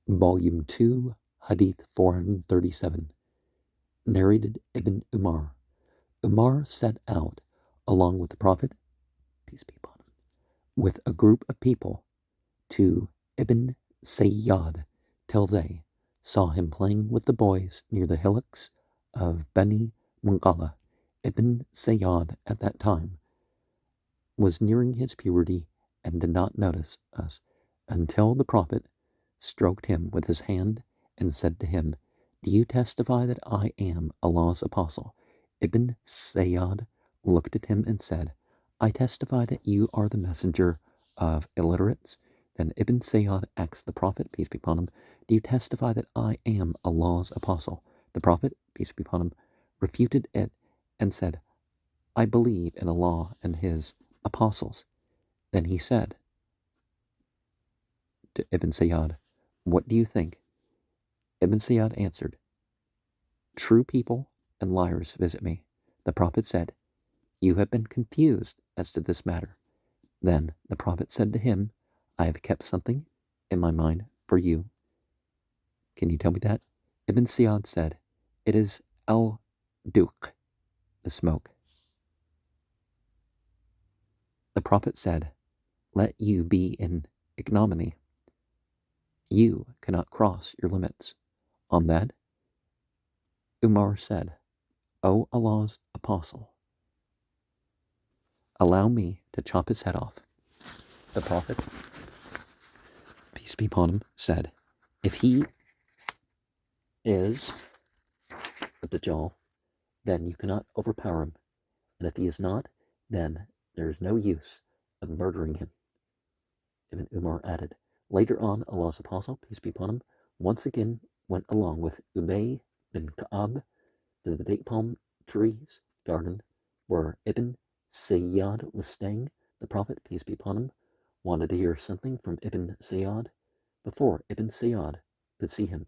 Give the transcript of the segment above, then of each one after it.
Volume 2, Hadith 437, narrated Ibn Umar. Umar set out, along with the Prophet, peace be upon him, with a group of people to Ibn Sayyad till they saw him playing with the boys near the hillocks of Bani Munqala. Ibn Sayyad at that time was nearing his puberty and did not notice us until the Prophet stroked him with his hand and said to him, "Do you testify that I am Allah's apostle?" Ibn Sayyad looked at him and said, "I testify that you are the messenger of illiterates." Then Ibn Sayyad asked the Prophet, peace be upon him, "Do you testify that I am Allah's apostle?" The Prophet, peace be upon him, refuted it and said, "I believe in Allah and his apostles." Then he said to Ibn Sayyad, "What do you think?" Ibn Sayyad answered, "True people and liars visit me." The Prophet said, "You have been confused as to this matter." Then the Prophet said to him, "I have kept something in my mind for you. Can you tell me that?" Ibn Sayyad said, "It is al-duq, the smoke." The Prophet said, "Let you be in ignominy. You cannot cross your limits." On that, Umar said, "O Allah's apostle, allow me to chop his head off." The Prophet, peace be upon him, said, "If he is a Dajjal, then you cannot overpower him, and if he is not, then there is no use of murdering him." Ibn Umar added, "Later on, Allah's apostle, peace be upon him, once again went along with Ubay bin Ka'ab to the date palm trees garden where Ibn Sayyad was staying. The Prophet, peace be upon him, wanted to hear something from Ibn Sayyad before Ibn Sayyad could see him,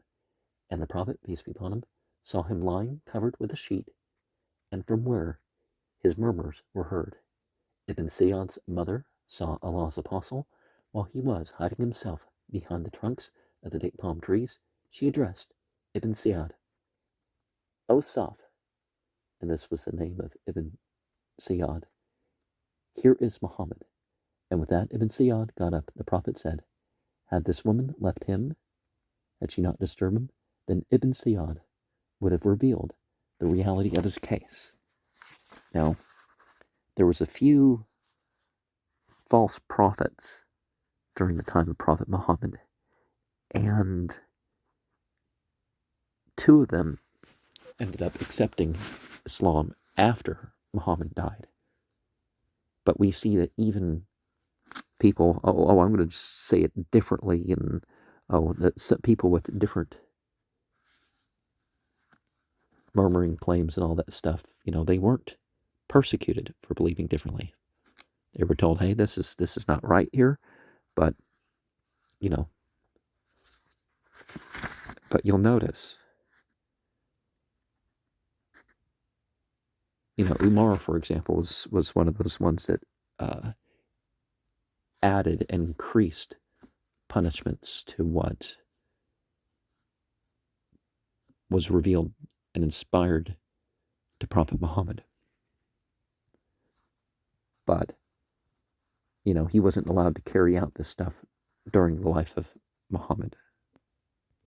and the Prophet, peace be upon him, saw him lying covered with a sheet, and from where his murmurs were heard. Ibn Sayyad's mother saw Allah's apostle while he was hiding himself behind the trunks of the date palm trees. She addressed Ibn Sayyad, "O Saf," and this was the name of Ibn Sayyad, "here is Muhammad." And with that, Ibn Sayyad got up. The Prophet said, "Had this woman left him, had she not disturbed him, then Ibn Sayyad would have revealed the reality of his case." Now, there was a few false prophets during the time of Prophet Muhammad, and two of them ended up accepting Islam after Muhammad died. But we see that even people, I'm going to say it differently, and that people with different murmuring claims and all that stuff, they weren't persecuted for believing differently. They were told, "Hey, this is not right here," but but you'll notice, Umar, for example, was one of those ones that added and increased punishments to what was revealed and inspired to Prophet Muhammad. But, he wasn't allowed to carry out this stuff during the life of Muhammad.